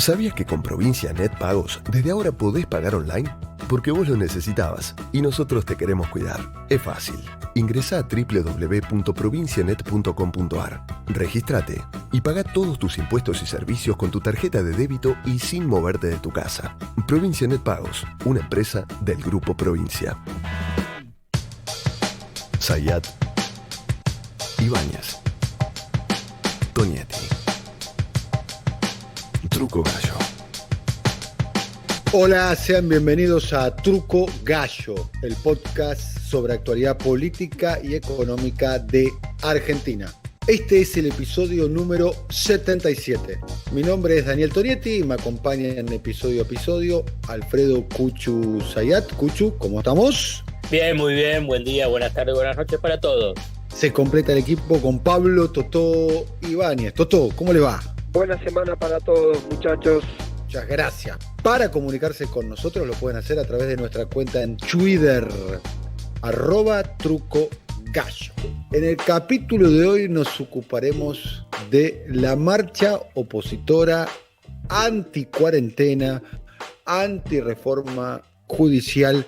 ¿Sabías que con Provincia Net Pagos desde ahora podés pagar online? Porque vos lo necesitabas y nosotros te queremos cuidar. Es fácil. Ingresá a www.provincianet.com.ar, regístrate y pagá todos tus impuestos y servicios con tu tarjeta de débito y sin moverte de tu casa. Provincia Net Pagos, una empresa del Grupo Provincia. Zayat, Ibáñez, Tonietti. Truco Gallo. Hola, sean bienvenidos a Truco Gallo, el podcast sobre actualidad política y económica de Argentina. Este es el episodio número 77. Mi nombre es Daniel Tonietti y me acompaña en episodio a episodio Alfredo Cuchu Zayat. Cuchu, ¿cómo estamos? Bien, muy bien. Buen día, buenas tardes, buenas noches para todos. Se completa el equipo con Pablo Totó Ibáñez. Totó, ¿cómo le va? Buena semana para todos, muchachos. Muchas gracias. Para comunicarse con nosotros lo pueden hacer a través de nuestra cuenta en Twitter, @trucogallo. En el capítulo de hoy nos ocuparemos de la marcha opositora anti-cuarentena, anti-reforma judicial,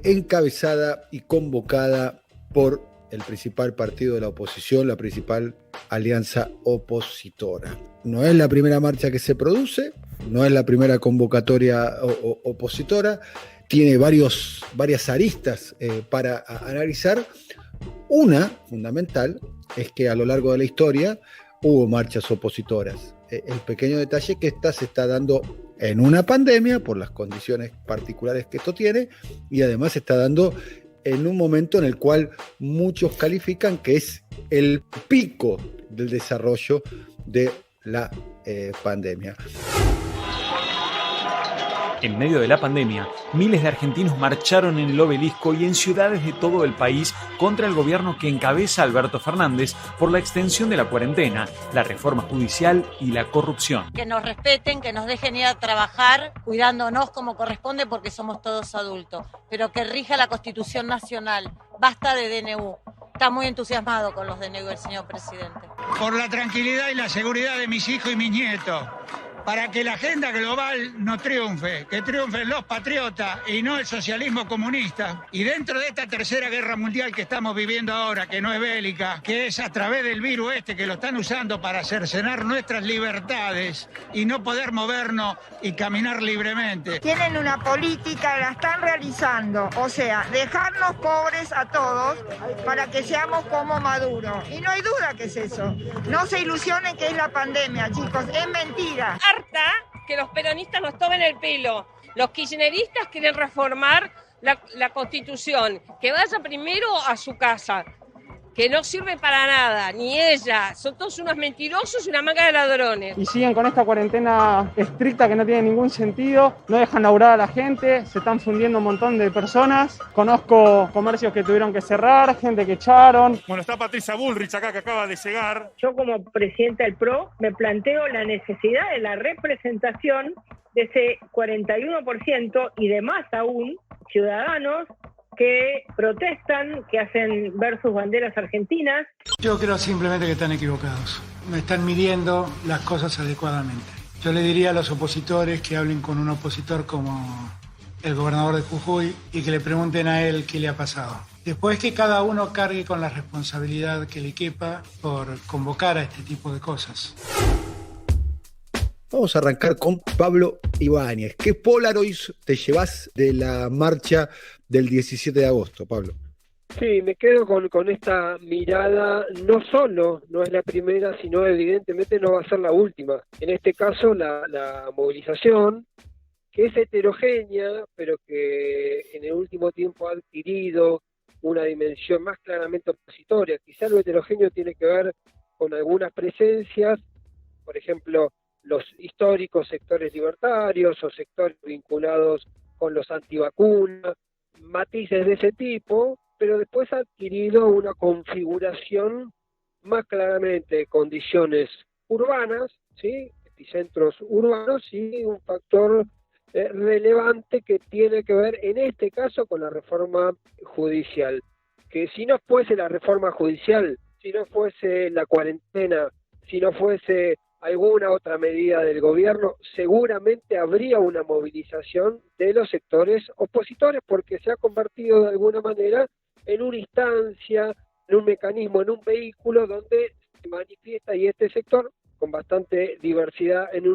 encabezada y convocada por el principal partido de la oposición, la principal alianza opositora. No es la primera marcha que se produce, no es la primera convocatoria opositora, tiene varias aristas para analizar. Una fundamental es que a lo largo de la historia hubo marchas opositoras. El pequeño detalle es que esta se está dando en una pandemia por las condiciones particulares que esto tiene y además se está dando en un momento en el cual muchos califican que es el pico del desarrollo de la pandemia. En medio de la pandemia, miles de argentinos marcharon en el Obelisco y en ciudades de todo el país contra el gobierno que encabeza Alberto Fernández por la extensión de la cuarentena, la reforma judicial y la corrupción. Que nos respeten, que nos dejen ir a trabajar cuidándonos como corresponde porque somos todos adultos, pero que rija la Constitución Nacional. Basta de DNU. Está muy entusiasmado con los DNU el señor presidente. Por la tranquilidad y la seguridad de mis hijos y mis nietos, para que la agenda global no triunfe, que triunfen los patriotas y no el socialismo comunista. Y dentro de esta tercera guerra mundial que estamos viviendo ahora, que no es bélica, que es a través del virus que lo están usando para cercenar nuestras libertades y no poder movernos y caminar libremente. Tienen una política, la están realizando, o sea, dejarnos pobres a todos para que seamos como Maduro. Y no hay duda que es eso. No se ilusionen que es la pandemia, chicos, es mentira. Que los peronistas nos tomen el pelo. Los kirchneristas quieren reformar la Constitución. Que vaya primero a su casa, que no sirve para nada, ni ella. Son todos unos mentirosos y una manga de ladrones. Y siguen con esta cuarentena estricta que no tiene ningún sentido, no dejan laburar a la gente, se están fundiendo un montón de personas. Conozco comercios que tuvieron que cerrar, gente que echaron. Bueno, está Patricia Bullrich acá que acaba de llegar. Yo como presidenta del PRO me planteo la necesidad de la representación de ese 41% y de más aún ciudadanos que protestan, que hacen ver sus banderas argentinas. Yo creo simplemente que están equivocados. No están midiendo las cosas adecuadamente. Yo le diría a los opositores que hablen con un opositor como el gobernador de Jujuy y que le pregunten a él qué le ha pasado. Después que cada uno cargue con la responsabilidad que le quepa por convocar a este tipo de cosas. Vamos a arrancar con Pablo Ibáñez. ¿Qué Polaroids te llevas de la marcha del 17 de agosto, Pablo? Sí, me quedo con esta mirada, no solo, no es la primera, sino evidentemente no va a ser la última. En este caso, la movilización, que es heterogénea, pero que en el último tiempo ha adquirido una dimensión más claramente opositoria. Quizá lo heterogéneo tiene que ver con algunas presencias, por ejemplo, los históricos sectores libertarios o sectores vinculados con los antivacunas, matices de ese tipo, pero después ha adquirido una configuración más claramente de condiciones urbanas, ¿sí? Epicentros urbanos y un factor relevante que tiene que ver en este caso con la reforma judicial. Que si no fuese la reforma judicial, si no fuese la cuarentena, si no fuese alguna otra medida del gobierno, seguramente habría una movilización de los sectores opositores porque se ha convertido de alguna manera en una instancia, en un mecanismo, en un vehículo donde se manifiesta, y este sector, con bastante diversidad en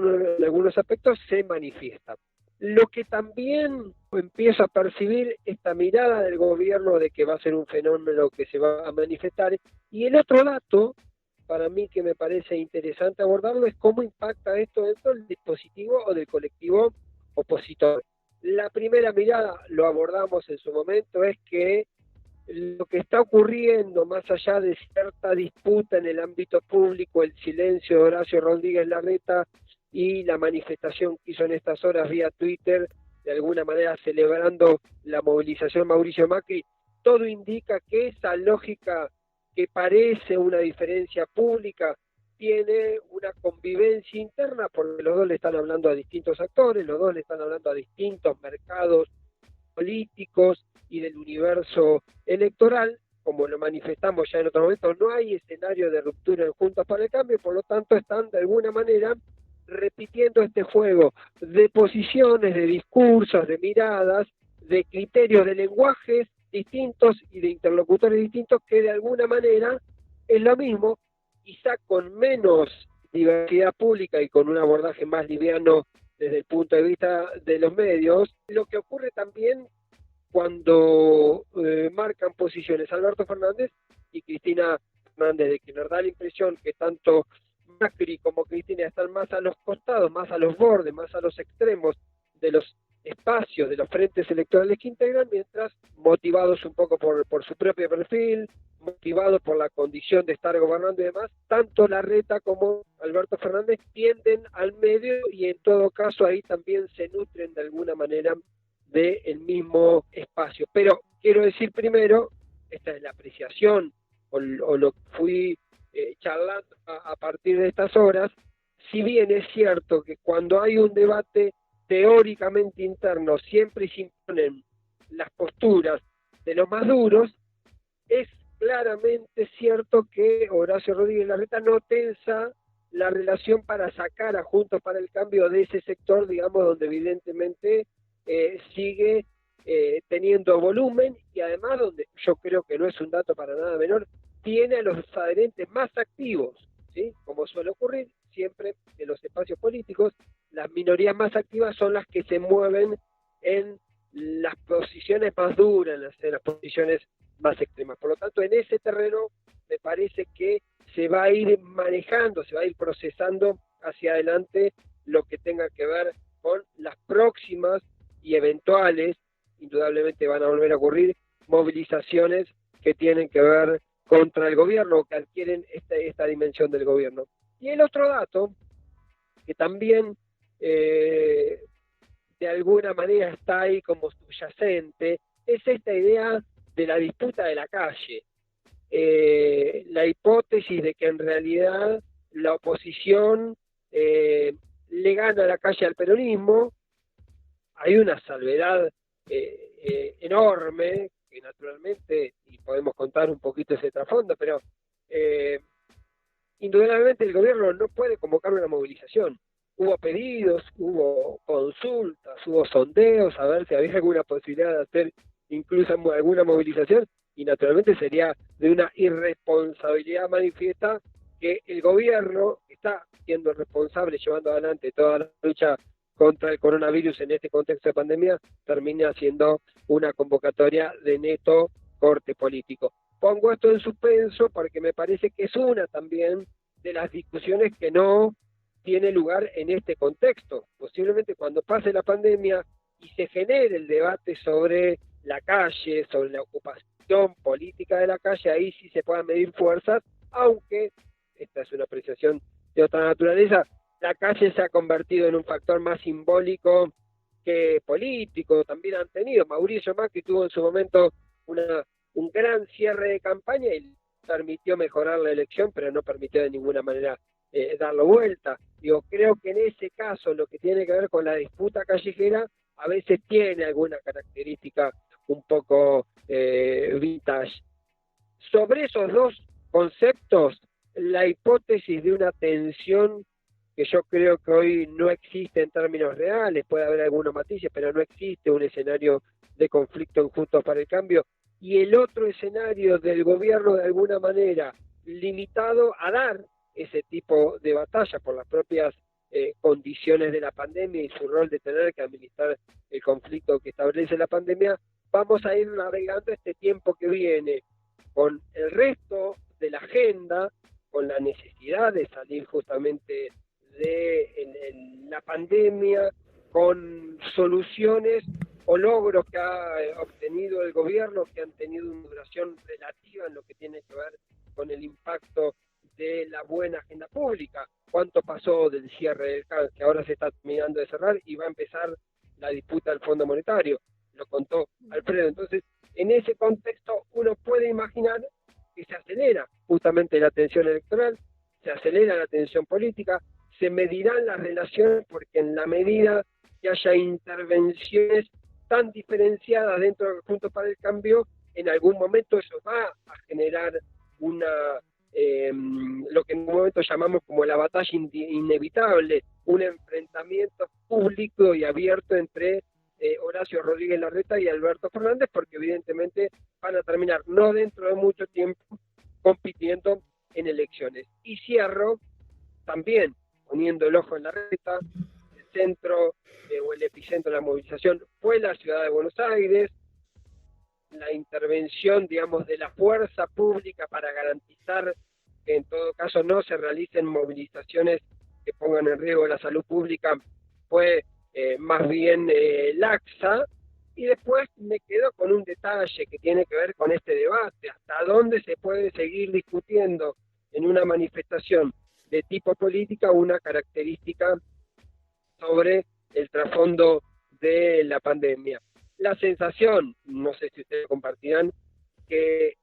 algunos aspectos, se manifiesta. Lo que también empiezo a percibir esta mirada del gobierno de que va a ser un fenómeno que se va a manifestar, y el otro dato, para mí que me parece interesante abordarlo, es cómo impacta esto dentro del dispositivo o del colectivo opositor. La primera mirada, lo abordamos en su momento, es que lo que está ocurriendo, más allá de cierta disputa en el ámbito público, el silencio de Horacio Rodríguez Larreta y la manifestación que hizo en estas horas vía Twitter, de alguna manera celebrando la movilización Mauricio Macri, todo indica que esa lógica que parece una diferencia pública tiene una convivencia interna, porque los dos le están hablando a distintos actores, los dos le están hablando a distintos mercados políticos y del universo electoral. Como lo manifestamos ya en otro momento, no hay escenario de ruptura en Juntos para el Cambio, por lo tanto están de alguna manera repitiendo este juego de posiciones, de discursos, de miradas, de criterios, de lenguajes distintos y de interlocutores distintos, que de alguna manera es lo mismo, quizá con menos diversidad pública y con un abordaje más liviano desde el punto de vista de los medios. Lo que ocurre también cuando marcan posiciones Alberto Fernández y Cristina Fernández, de que nos da la impresión que tanto Macri como Cristina están más a los costados, más a los bordes, más a los extremos de los espacios, de los frentes electorales que integran, mientras motivados un poco por su propio perfil, motivados por la condición de estar gobernando y demás, tanto Larreta como Alberto Fernández tienden al medio y en todo caso ahí también se nutren de alguna manera del mismo espacio. Pero quiero decir primero, esta es la apreciación o lo que fui charlando a partir de estas horas, si bien es cierto que cuando hay un debate teóricamente interno siempre se imponen las posturas de los más duros, es claramente cierto que Horacio Rodríguez Larreta no tensa la relación para sacar a Juntos para el Cambio de ese sector, digamos, donde evidentemente sigue teniendo volumen y además donde yo creo que no es un dato para nada menor, tiene a los adherentes más activos, ¿sí? Como suele ocurrir siempre en los espacios políticos, las minorías más activas son las que se mueven en las posiciones más duras, en las posiciones más extremas. Por lo tanto, en ese terreno me parece que se va a ir manejando, se va a ir procesando hacia adelante lo que tenga que ver con las próximas y eventuales, indudablemente van a volver a ocurrir, movilizaciones que tienen que ver contra el gobierno o que adquieren esta dimensión del gobierno. Y el otro dato, que también de alguna manera está ahí como subyacente, es esta idea de la disputa de la calle. La hipótesis de que en realidad la oposición le gana la calle al peronismo. Hay una salvedad enorme, que naturalmente, y podemos contar un poquito ese trasfondo, pero indudablemente el gobierno no puede convocar una movilización. Hubo pedidos, hubo consultas, hubo sondeos, a ver si había alguna posibilidad de hacer incluso alguna movilización, y naturalmente sería de una irresponsabilidad manifiesta que el gobierno, que está siendo responsable, llevando adelante toda la lucha contra el coronavirus en este contexto de pandemia, termine haciendo una convocatoria de neto corte político. Pongo esto en suspenso porque me parece que es una también de las discusiones que no tiene lugar en este contexto. Posiblemente cuando pase la pandemia y se genere el debate sobre la calle, sobre la ocupación política de la calle, ahí sí se puedan medir fuerzas, aunque, esta es una apreciación de otra naturaleza, la calle se ha convertido en un factor más simbólico que político. También han tenido, Mauricio Macri tuvo en su momento un gran cierre de campaña y permitió mejorar la elección, pero no permitió de ninguna manera darlo vuelta. Digo, creo que en ese caso lo que tiene que ver con la disputa callejera a veces tiene alguna característica un poco vintage. Sobre esos dos conceptos, la hipótesis de una tensión que yo creo que hoy no existe en términos reales, puede haber algunos matices, pero no existe un escenario de conflicto en Juntos para el Cambio, y el otro escenario del gobierno de alguna manera limitado a dar ese tipo de batalla por las propias condiciones de la pandemia y su rol de tener que administrar el conflicto que establece la pandemia. Vamos a ir navegando este tiempo que viene con el resto de la agenda, con la necesidad de salir justamente de la pandemia, con soluciones o logros que ha obtenido el gobierno que han tenido una duración relativa en lo que tiene que ver con el impacto de la buena agenda pública. ¿Cuánto pasó del cierre del CAN, que ahora se está terminando de cerrar y va a empezar la disputa del Fondo Monetario? Lo contó Alfredo. Entonces, en ese contexto uno puede imaginar que se acelera justamente la tensión electoral, se acelera la tensión política, se medirán las relaciones, porque en la medida que haya intervenciones tan diferenciadas dentro del Juntos para el Cambio, en algún momento eso va a generar lo que en un momento llamamos como la batalla inevitable, un enfrentamiento público y abierto entre Horacio Rodríguez Larreta y Alberto Fernández, porque evidentemente van a terminar no dentro de mucho tiempo compitiendo en elecciones. Y cierro también poniendo el ojo en Larreta. El centro o el epicentro de la movilización fue la ciudad de Buenos Aires. La intervención, digamos, de la fuerza pública para garantizar que en todo caso no se realicen movilizaciones que pongan en riesgo la salud pública fue más bien laxa. Y después me quedo con un detalle que tiene que ver con este debate: hasta dónde se puede seguir discutiendo en una manifestación de tipo política una característica sobre el trasfondo de la pandemia. La sensación, no sé si ustedes compartirán, que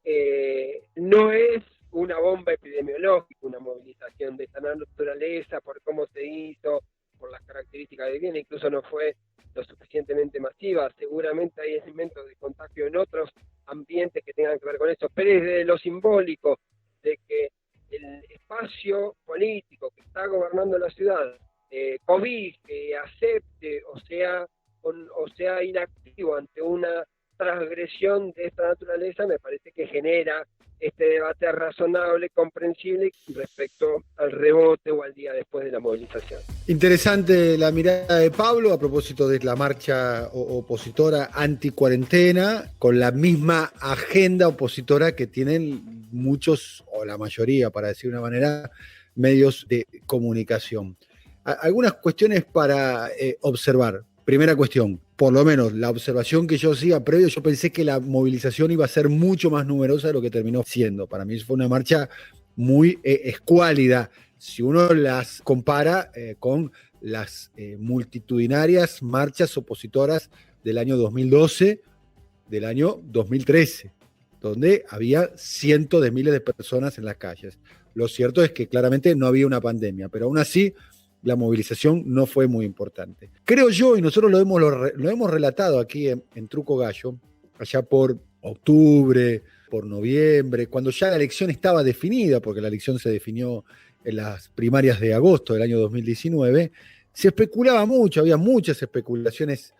no es una bomba epidemiológica, una movilización de esta naturaleza, por cómo se hizo, por las características que tiene, incluso no fue lo suficientemente masiva. Seguramente hay elementos de contagio en otros ambientes que tengan que ver con eso, pero es de lo simbólico, de que el espacio político que está gobernando la ciudad COVID, que acepte o sea inactivo ante una transgresión de esta naturaleza, me parece que genera este debate razonable, comprensible respecto al rebote o al día después de la movilización. Interesante la mirada de Pablo a propósito de la marcha opositora anti-cuarentena, con la misma agenda opositora que tienen muchos, o la mayoría, para decir de una manera, medios de comunicación. Algunas cuestiones para observar. Primera cuestión, por lo menos la observación que yo hacía previo, yo pensé que la movilización iba a ser mucho más numerosa de lo que terminó siendo. Para mí fue una marcha muy escuálida, si uno las compara con las multitudinarias marchas opositoras del año 2012, del año 2013, donde había cientos de miles de personas en las calles. Lo cierto es que claramente no había una pandemia, pero aún así la movilización no fue muy importante. Creo yo, y nosotros lo hemos relatado aquí en Truco Gallo, allá por octubre, por noviembre, cuando ya la elección estaba definida, porque la elección se definió en las primarias de agosto del año 2019, se especulaba mucho, había muchas especulaciones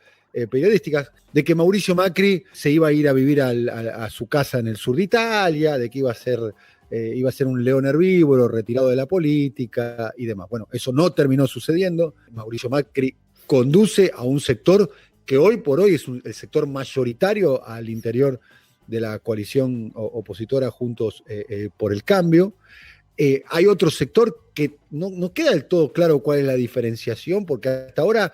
periodísticas de que Mauricio Macri se iba a ir a vivir a su casa en el sur de Italia, de que iba a ser un león herbívoro retirado de la política y demás. Bueno, eso no terminó sucediendo. Mauricio Macri conduce a un sector que hoy por hoy es el sector mayoritario al interior de la coalición opositora Juntos por el Cambio. Hay otro sector que no queda del todo claro cuál es la diferenciación, porque hasta ahora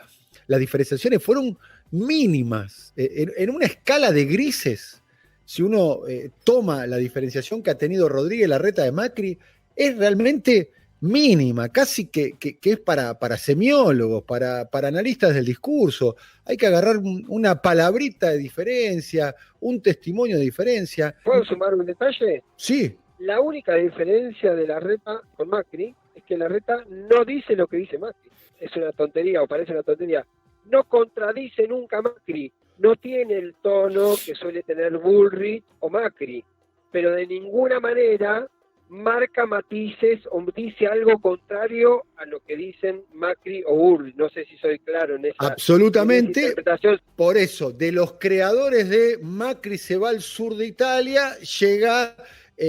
las diferenciaciones fueron mínimas, en una escala de grises. Si uno toma la diferenciación que ha tenido Rodríguez Larreta de Macri, es realmente mínima, casi que es para semiólogos, para analistas del discurso. Hay que agarrar una palabrita de diferencia, un testimonio de diferencia. ¿Puedo sumar un detalle? Sí. La única diferencia de Larreta con Macri es que Larreta no dice lo que dice Macri. Es una tontería, o parece una tontería. No contradice nunca a Macri. No tiene el tono que suele tener Bullrich o Macri, pero de ninguna manera marca matices o dice algo contrario a lo que dicen Macri o Bullrich. No sé si soy claro en esa, absolutamente, en esa interpretación. Por eso, de los creadores de Macri se va al sur de Italia, llega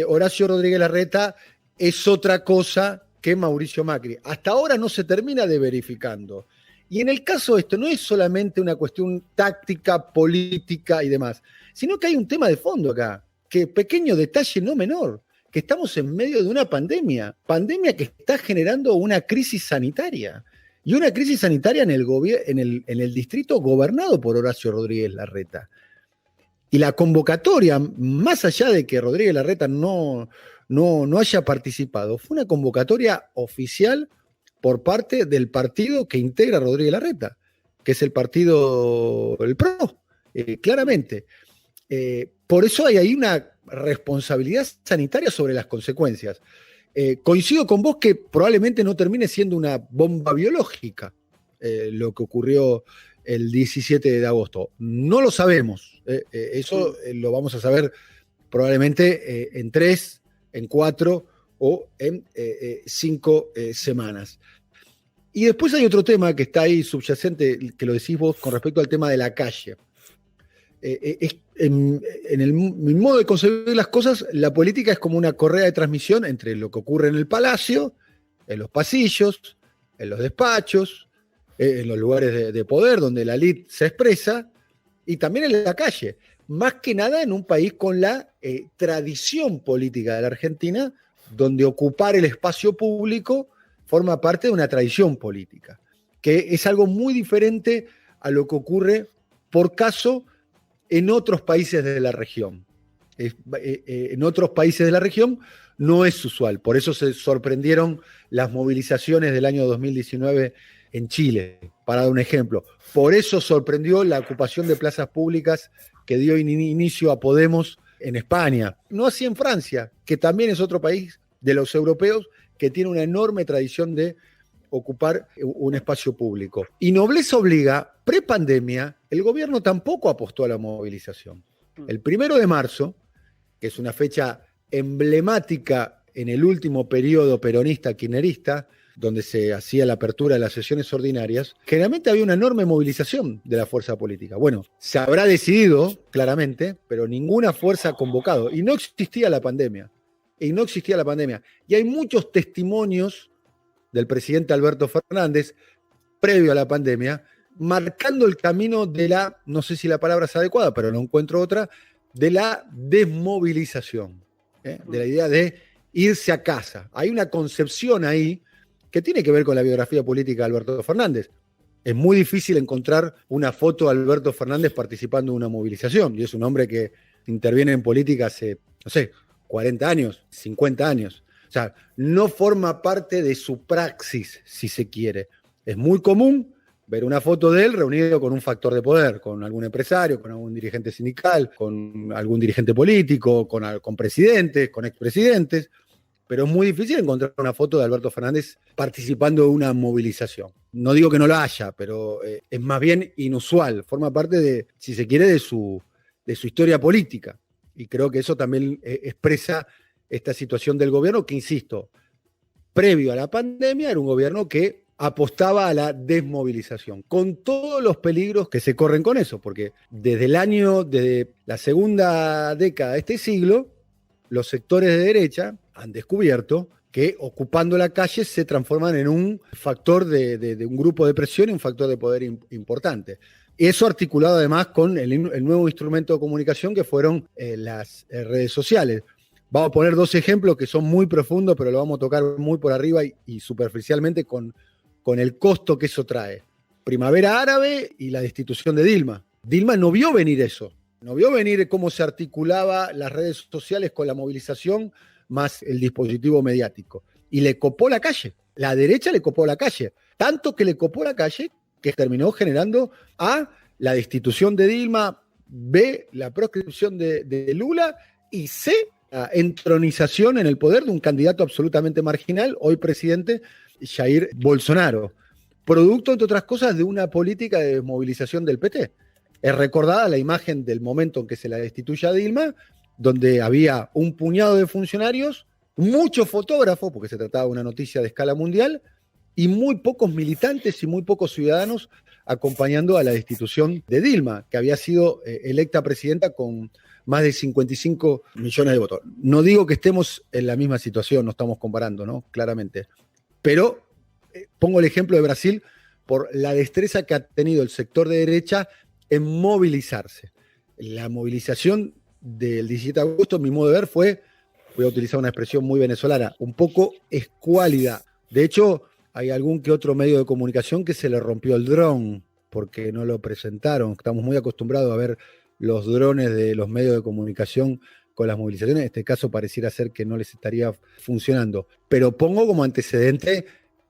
Horacio Rodríguez Larreta, es otra cosa que Mauricio Macri. Hasta ahora no se termina de verificando. Y en el caso de esto no es solamente una cuestión táctica, política y demás, sino que hay un tema de fondo acá, que pequeño detalle no menor, que estamos en medio de una pandemia que está generando una crisis sanitaria, y una crisis sanitaria en el distrito gobernado por Horacio Rodríguez Larreta. Y la convocatoria, más allá de que Rodríguez Larreta no haya participado, fue una convocatoria oficial por parte del partido que integra a Rodríguez Larreta, que es el partido, el PRO, claramente. Por eso hay ahí una responsabilidad sanitaria sobre las consecuencias. Coincido con vos que probablemente no termine siendo una bomba biológica lo que ocurrió el 17 de agosto. No lo sabemos. Eso lo vamos a saber probablemente en 3, en 4 o en 5 semanas. Y después hay otro tema que está ahí subyacente, que lo decís vos con respecto al tema de la calle. Mi modo de concebir las cosas, la política es como una correa de transmisión entre lo que ocurre en el palacio, en los pasillos, en los despachos, en los lugares de poder donde la élite se expresa, y también en la calle. Más que nada en un país con la tradición política de la Argentina, donde ocupar el espacio público forma parte de una tradición política, que es algo muy diferente a lo que ocurre por caso en otros países de la región. En otros países de la región no es usual, por eso se sorprendieron las movilizaciones del año 2019 en Chile, para dar un ejemplo. Por eso sorprendió la ocupación de plazas públicas que dio inicio a Podemos en España. No así en Francia, que también es otro país de los europeos que tiene una enorme tradición de ocupar un espacio público. Y nobleza obliga, prepandemia, el gobierno tampoco apostó a la movilización. El 1 de marzo, que es una fecha emblemática en el último periodo peronista-kirchnerista, donde se hacía la apertura de las sesiones ordinarias, generalmente había una enorme movilización de la fuerza política. Bueno, se habrá decidido, claramente, pero ninguna fuerza ha convocado. Y no existía la pandemia. Y hay muchos testimonios del presidente Alberto Fernández, previo a la pandemia, marcando el camino de la, no sé si la palabra es adecuada, pero no encuentro otra, de la desmovilización, de la idea de irse a casa. Hay una concepción ahí que tiene que ver con la biografía política de Alberto Fernández. Es muy difícil encontrar una foto de Alberto Fernández participando en una movilización, y es un hombre que interviene en política hace, no sé, 40 años, 50 años. O sea, no forma parte de su praxis, si se quiere. Es muy común ver una foto de él reunido con un factor de poder, con algún empresario, con algún dirigente sindical, con algún dirigente político, con presidentes, con expresidentes, pero es muy difícil encontrar una foto de Alberto Fernández participando de una movilización. No digo que no la haya, pero es más bien inusual, forma parte de, si se quiere, de su historia política. Y creo que eso también expresa esta situación del gobierno que, insisto, previo a la pandemia era un gobierno que apostaba a la desmovilización, con todos los peligros que se corren con eso, porque desde la segunda década de este siglo, los sectores de derecha han descubierto que ocupando la calle se transforman en un factor de un grupo de presión y un factor de poder importante. Eso articulado además con el nuevo instrumento de comunicación que fueron las redes sociales. Vamos a poner 2 ejemplos que son muy profundos, pero lo vamos a tocar muy por arriba y superficialmente con el costo que eso trae. Primavera Árabe y la destitución de Dilma. Dilma no vio venir eso. No vio venir cómo se articulaba las redes sociales con la movilización más el dispositivo mediático. Y le copó la calle. La derecha le copó la calle. Tanto que le copó la calle que terminó generando A, la destitución de Dilma, B, la proscripción de Lula, y C, la entronización en el poder de un candidato absolutamente marginal, hoy presidente, Jair Bolsonaro. Producto, entre otras cosas, de una política de desmovilización del PT. Es recordada la imagen del momento en que se la destituye a Dilma, donde había un puñado de funcionarios muchos fotógrafos, porque se trataba de una noticia de escala mundial, y muy pocos militantes y muy pocos ciudadanos acompañando a la destitución de Dilma, que había sido electa presidenta con más de 55 millones de votos. No digo que estemos en la misma situación, no estamos comparando, ¿no? Claramente. Pero pongo el ejemplo de Brasil por la destreza que ha tenido el sector de derecha en movilizarse. La movilización del 17 de agosto, en mi modo de ver, fue, voy a utilizar una expresión muy venezolana, un poco escuálida. De hecho, hay algún que otro medio de comunicación que se le rompió el dron porque no lo presentaron. Estamos muy acostumbrados a ver los drones de los medios de comunicación con las movilizaciones. En este caso pareciera ser que no les estaría funcionando. Pero pongo como antecedente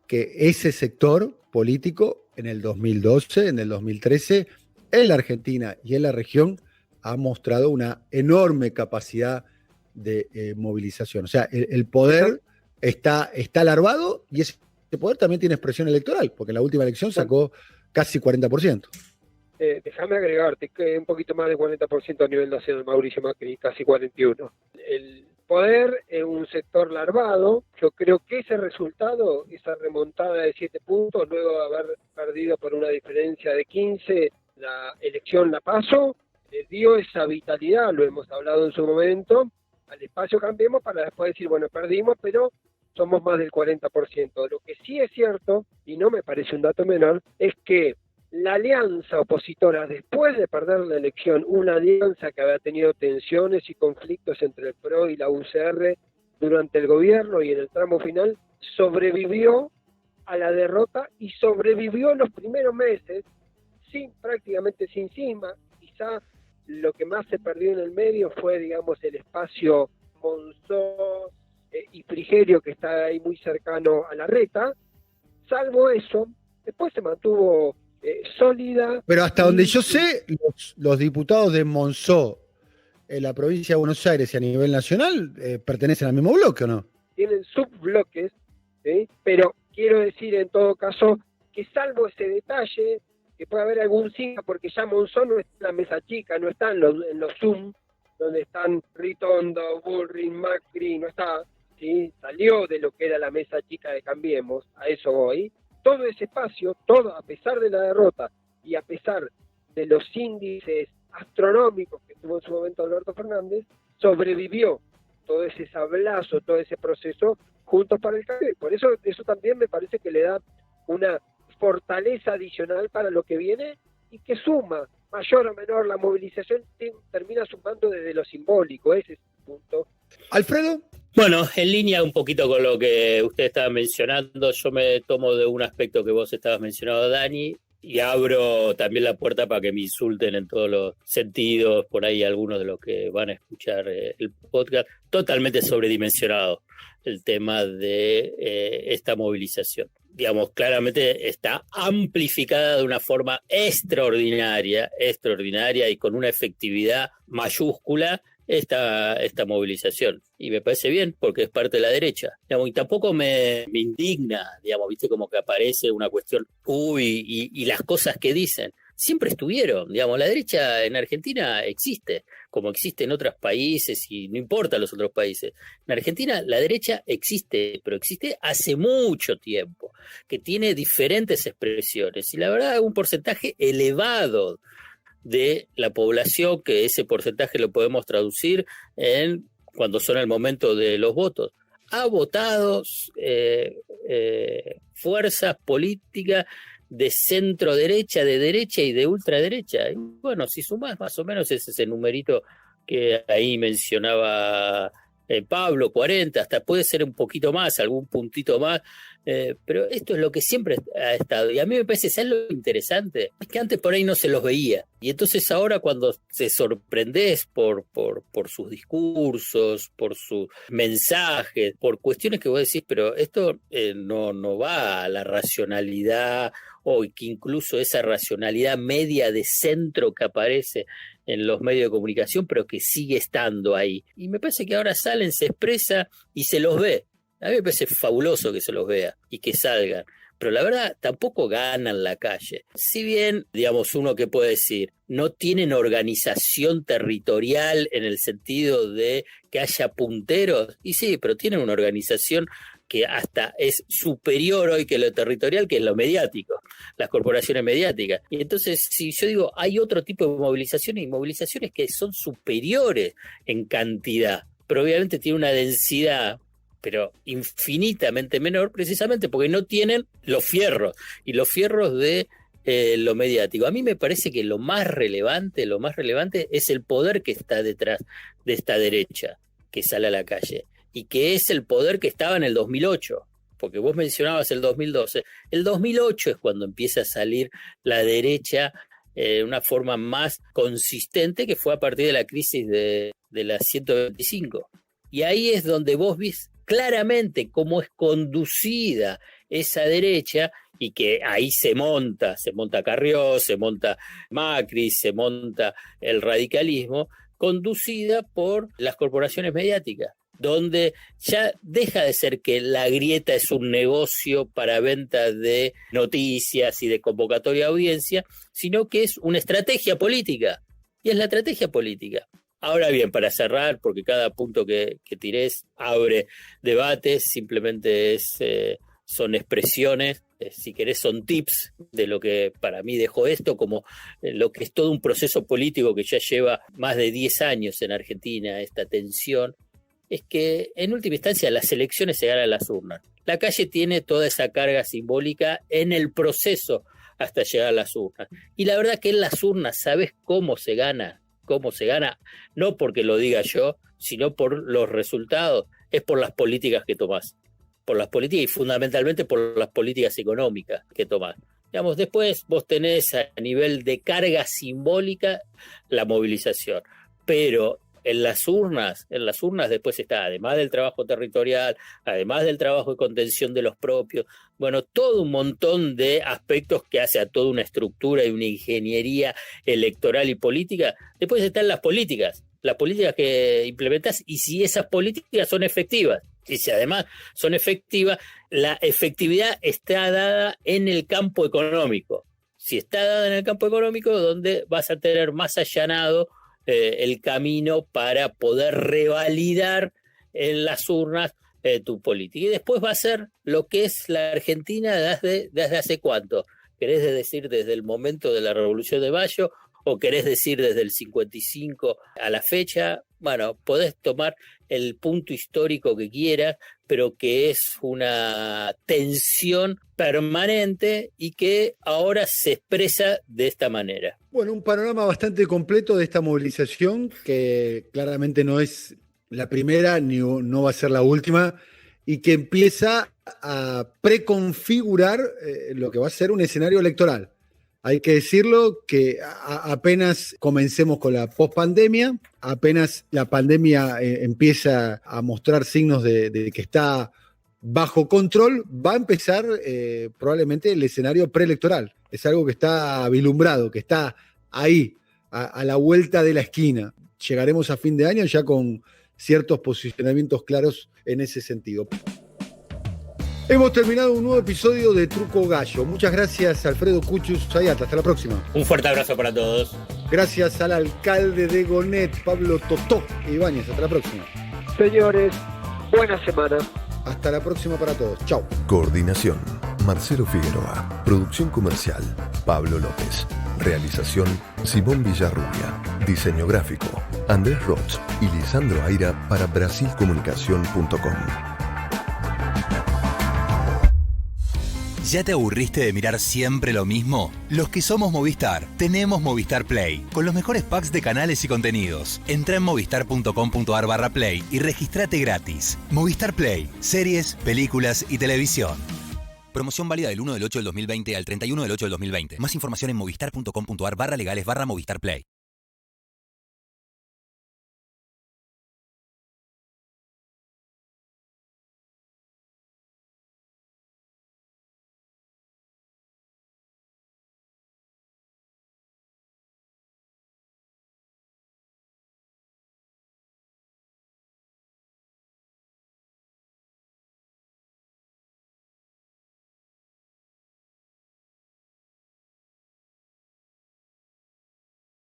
que ese sector político en el 2012, en el 2013, en la Argentina y en la región ha mostrado una enorme capacidad de movilización. O sea, el poder está larvado y ese poder también tiene expresión electoral, porque en la última elección sacó casi 40%. Déjame agregarte que un poquito más de 40% a nivel nacional, Mauricio Macri, casi 41%. El poder en un sector larvado, yo creo que ese resultado, esa remontada de 7 puntos, luego de haber perdido por una diferencia de 15, la elección la PASO, dio esa vitalidad, lo hemos hablado en su momento, al espacio Cambiemos para después decir, bueno, perdimos, pero somos más del 40%. Lo que sí es cierto, y no me parece un dato menor, es que la alianza opositora, después de perder la elección, una alianza que había tenido tensiones y conflictos entre el PRO y la UCR durante el gobierno y en el tramo final, sobrevivió a la derrota y sobrevivió los primeros meses prácticamente sin cima. Quizá lo que más se perdió en el medio fue, digamos, el espacio Monzó y Frigerio, que está ahí muy cercano a la reta. Salvo eso, después se mantuvo sólida. Pero hasta donde yo sé, los diputados de Monzó en la provincia de Buenos Aires y a nivel nacional pertenecen al mismo bloque, ¿o no? Tienen subbloques, ¿sí? Pero quiero decir en todo caso que salvo ese detalle, que puede haber algún signo, porque ya Monzó no está en la mesa chica, no está en los Zoom, donde están Ritondo, Bullrich, Macri, no está, ¿sí? Salió de lo que era la mesa chica de Cambiemos, a eso voy. Todo ese espacio, todo, a pesar de la derrota y a pesar de los índices astronómicos que tuvo en su momento Alberto Fernández, sobrevivió todo ese sablazo, todo ese proceso juntos para el cambio. Y por eso también me parece que le da una fortaleza adicional para lo que viene y que suma, mayor o menor, la movilización termina sumando desde lo simbólico, ese es el punto. Alfredo. Bueno, en línea un poquito con lo que usted estaba mencionando, yo me tomo de un aspecto que vos estabas mencionando, Dani, y abro también la puerta para que me insulten en todos los sentidos, por ahí algunos de los que van a escuchar el podcast, totalmente sobredimensionado el tema de esta movilización. Digamos, claramente está amplificada de una forma extraordinaria y con una efectividad mayúscula esta movilización. Y me parece bien porque es parte de la derecha. Digamos, y tampoco me indigna, digamos, viste, como que aparece una cuestión, y las cosas que dicen. Siempre estuvieron, digamos, la derecha en Argentina existe, como existe en otros países y no importa los otros países. En Argentina la derecha existe, pero existe hace mucho tiempo, que tiene diferentes expresiones y la verdad un porcentaje elevado de la población, que ese porcentaje lo podemos traducir en cuando son el momento de los votos. Ha votado fuerzas políticas de centro derecha, de derecha y de ultraderecha. Y bueno, si sumás más o menos ese numerito que ahí mencionaba Pablo, 40, hasta puede ser un poquito más, algún puntito más, pero esto es lo que siempre ha estado. Y a mí me parece, ¿sabes lo interesante? Es que antes por ahí no se los veía. Y entonces ahora cuando te sorprendés por sus discursos, por sus mensajes, por cuestiones que vos decís, pero esto no va a la racionalidad, o que incluso esa racionalidad media de centro que aparece en los medios de comunicación, pero que sigue estando ahí. Y me parece que ahora salen, se expresa y se los ve. A mí me parece fabuloso que se los vea y que salgan, pero la verdad tampoco ganan la calle. Si bien, digamos, uno que puede decir, no tienen organización territorial en el sentido de que haya punteros, y sí, pero tienen una organización que hasta es superior hoy que lo territorial, que es lo mediático, las corporaciones mediáticas. Y entonces, si yo digo, hay otro tipo de movilizaciones, y movilizaciones que son superiores en cantidad, pero obviamente tiene una densidad, pero infinitamente menor, precisamente porque no tienen los fierros, y los fierros de lo mediático. A mí me parece que lo más relevante es el poder que está detrás de esta derecha que sale a la calle, y que es el poder que estaba en el 2008, porque vos mencionabas el 2012. El 2008 es cuando empieza a salir la derecha de una forma más consistente, que fue a partir de la crisis de la 125. Y ahí es donde vos ves claramente cómo es conducida esa derecha, y que ahí se monta Carrió, se monta Macri, se monta el radicalismo, conducida por las corporaciones mediáticas, donde ya deja de ser que la grieta es un negocio para venta de noticias y de convocatoria de audiencia, sino que es una estrategia política, y es la estrategia política. Ahora bien, para cerrar, porque cada punto que tirés abre debates, simplemente son expresiones, si querés son tips de lo que para mí dejó esto, como lo que es todo un proceso político que ya lleva más de 10 años en Argentina, esta tensión. Es que en última instancia las elecciones se ganan en las urnas. La calle tiene toda esa carga simbólica en el proceso hasta llegar a las urnas. Y la verdad que en las urnas, ¿sabes cómo se gana? ¿Cómo se gana? No porque lo diga yo, sino por los resultados. Es por las políticas que tomás. Por las políticas, y fundamentalmente por las políticas económicas que tomás. Digamos, después vos tenés a nivel de carga simbólica la movilización. Pero en las urnas después está, además del trabajo territorial, además del trabajo de contención de los propios, bueno, todo un montón de aspectos que hace a toda una estructura y una ingeniería electoral y política. Después están las políticas que implementás, y si esas políticas son efectivas. Y si además son efectivas, la efectividad está dada en el campo económico. Si está dada en el campo económico, donde vas a tener más allanado el camino para poder revalidar en las urnas tu política. Y después va a ser lo que es la Argentina desde hace cuánto. ¿Querés decir desde el momento de la Revolución de Mayo? ¿O querés decir desde el 55 a la fecha? Bueno, podés tomar el punto histórico que quieras, pero que es una tensión permanente y que ahora se expresa de esta manera. Bueno, un panorama bastante completo de esta movilización, que claramente no es la primera ni no va a ser la última, y que empieza a preconfigurar lo que va a ser un escenario electoral. Hay que decirlo que apenas comencemos con la pospandemia, apenas la pandemia empieza a mostrar signos de que está bajo control, va a empezar probablemente el escenario preelectoral. Es algo que está vislumbrado, que está ahí, a la vuelta de la esquina. Llegaremos a fin de año ya con ciertos posicionamientos claros en ese sentido. Hemos terminado un nuevo episodio de Truco Gallo. Muchas gracias, Alfredo Kuchus Sayat. Hasta la próxima. Un fuerte abrazo para todos. Gracias al alcalde de Gonet, Pablo Totó Ibáñez. Hasta la próxima. Señores, buena semana. Hasta la próxima para todos. Chau. Coordinación: Marcelo Figueroa. Producción comercial: Pablo López. Realización: Simón Villarrubia. Diseño gráfico: Andrés Roch y Lisandro Aira para brasilcomunicación.com. ¿Ya te aburriste de mirar siempre lo mismo? Los que somos Movistar, tenemos Movistar Play, con los mejores packs de canales y contenidos. Entra en movistar.com.ar/play y registrate gratis. Movistar Play, series, películas y televisión. Promoción válida del 1 del 8 del 2020 al 31 del 8 del 2020. Más información en movistar.com.ar/legales/Movistar Play.